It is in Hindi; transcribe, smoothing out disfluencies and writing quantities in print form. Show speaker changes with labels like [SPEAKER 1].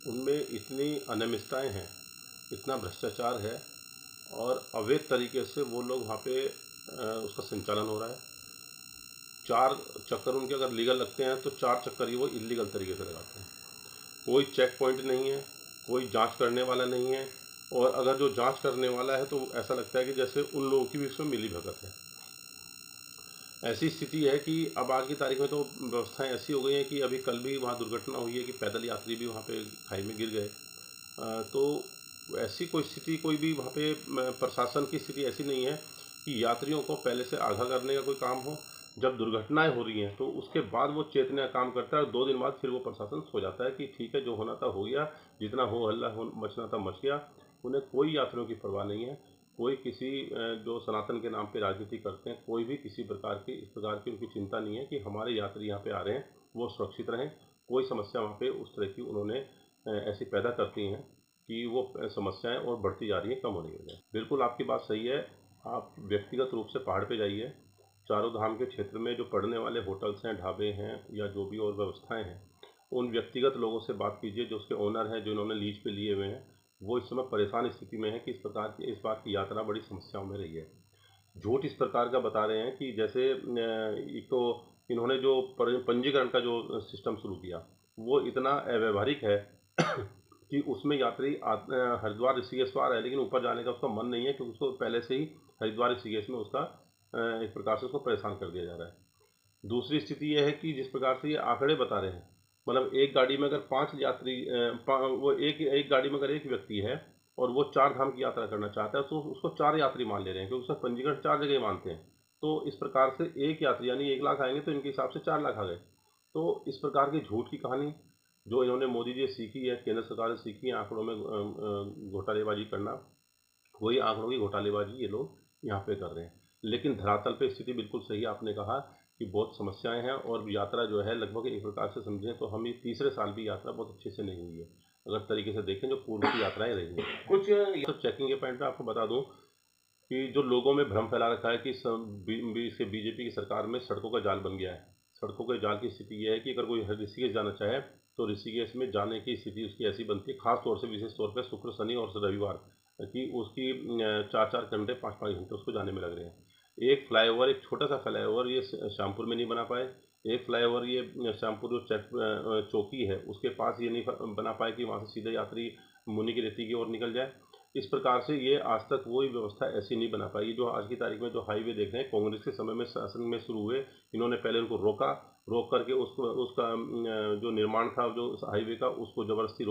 [SPEAKER 1] उनमें इतनी अनियमितताएँ हैं, इतना भ्रष्टाचार है और अवैध तरीके से वो लोग वहाँ पे उसका संचालन हो रहा है। 4 चक्कर उनके अगर लीगल लगते हैं तो 4 चक्कर ही वो इल्लीगल तरीके से लगाते हैं। कोई चेक पॉइंट नहीं है, कोई जांच करने वाला नहीं है और अगर जो जांच करने वाला है तो ऐसा लगता है कि जैसे उन लोगों की भी इसमें मिलीभगत है। ऐसी स्थिति है कि अब आज की तारीख में तो व्यवस्थाएं ऐसी हो गई हैं कि अभी कल भी वहाँ दुर्घटना हुई है कि पैदल यात्री भी वहाँ पे खाई में गिर गए। तो ऐसी कोई स्थिति कोई भी वहाँ पे प्रशासन की स्थिति ऐसी नहीं है कि यात्रियों को पहले से आगाह करने का कोई काम हो। जब दुर्घटनाएं हो रही हैं तो उसके बाद वो चेतने का काम करता है और 2 दिन बाद फिर वो प्रशासन सो जाता है कि ठीक है, जो होना था हो गया, जितना हो हल्ला हो मचना था मच गया। उन्हें कोई यात्रियों की परवाह नहीं है। कोई किसी जो सनातन के नाम पे राजनीति करते हैं, कोई भी किसी प्रकार की इस प्रकार की उनकी चिंता नहीं है कि हमारे यात्री यहाँ पे आ रहे हैं वो सुरक्षित रहें। कोई समस्या वहाँ पे उस तरह की उन्होंने ऐसी पैदा करती हैं कि वो समस्याएं और बढ़ती जा रही हैं, कम होने की बजाय। बिल्कुल आपकी बात सही है। आप व्यक्तिगत रूप से पहाड़ पे जाइए, चारों धाम के क्षेत्र में जो पड़ने वाले होटल्स हैं, ढाबे हैं या जो भी और व्यवस्थाएं हैं, उन व्यक्तिगत लोगों से बात कीजिए जो उसके ओनर हैं, जो इन्होंने लीज पे लिए हुए हैं। वो इस समय परेशान स्थिति में है कि इस बार की यात्रा बड़ी समस्याओं में रही है। झूठ इस प्रकार का बता रहे हैं कि जैसे एक तो इन्होंने जो पंजीकरण का जो सिस्टम शुरू किया वो इतना अव्यवहारिक है कि उसमें यात्री हरिद्वार ऋषिकेश तो आ रहा है लेकिन ऊपर जाने का उसका मन नहीं है क्योंकि उसको पहले से ही हरिद्वार ऋषिकेश में उसका इस प्रकार से उसको परेशान कर दिया जा रहा है। दूसरी स्थिति यह है कि जिस प्रकार से ये आंकड़े बता रहे हैं, मतलब एक गाड़ी में अगर 5 यात्री वो एक गाड़ी में अगर एक व्यक्ति है और वो 4 धाम की यात्रा करना चाहता है तो उसको 4 यात्री मान ले रहे हैं क्योंकि उसका पंजीकरण 4 जगह मानते हैं। तो इस प्रकार से एक यात्री यानी 1 लाख आएंगे तो इनके हिसाब से 4 लाख आ गए। तो इस प्रकार की झूठ की कहानी जो इन्होंने मोदी जी सीखी है, केंद्र सरकार से सीखी है आंकड़ों में घोटालेबाजी करना, वही आंकड़ों की घोटालेबाजी ये लोग यहाँ पे कर रहे हैं। लेकिन धरातल पे स्थिति बिल्कुल सही आपने कहा कि बहुत समस्याएं हैं और यात्रा जो है लगभग एक प्रकार से समझें तो हम ये तीसरे साल भी यात्रा बहुत अच्छे से नहीं हुई है अगर तरीके से देखें जो पूर्व की यात्राएं रही हैं। कुछ सब चेकिंग के पॉइंट पे आपको बता दूं कि जो लोगों में भ्रम फैला रखा है कि बीजेपी की सरकार में सड़कों का जाल बन गया है। सड़कों के जाल की स्थिति यह है कि अगर कोई ऋषिकेश जाना चाहे तो ऋषिकेश में जाने की स्थिति उसकी ऐसी बनती है, खास तौर से विशेष तौर पर शुक्र शनि और रविवार कि उसकी 4-4 घंटे 5-5 घंटे उसको जाने में लग रहे हैं। एक फ्लाईओवर, एक छोटा सा फ्लाईओवर ये श्यामपुर में नहीं बना पाए। एक फ्लाईओवर ये श्यामपुर जो चौकी है उसके पास ये नहीं बना पाए कि वहाँ से सीधे यात्री मुनि की रेती की ओर निकल जाए। इस प्रकार से ये आज तक वही व्यवस्था ऐसी नहीं बना पाई। जो आज की तारीख में जो हाईवे देख रहे हैं कांग्रेस के समय में शासन में शुरू हुए, इन्होंने पहले उनको रोक करके उसका जो निर्माण था जो हाईवे का उसको जबरदस्ती रोक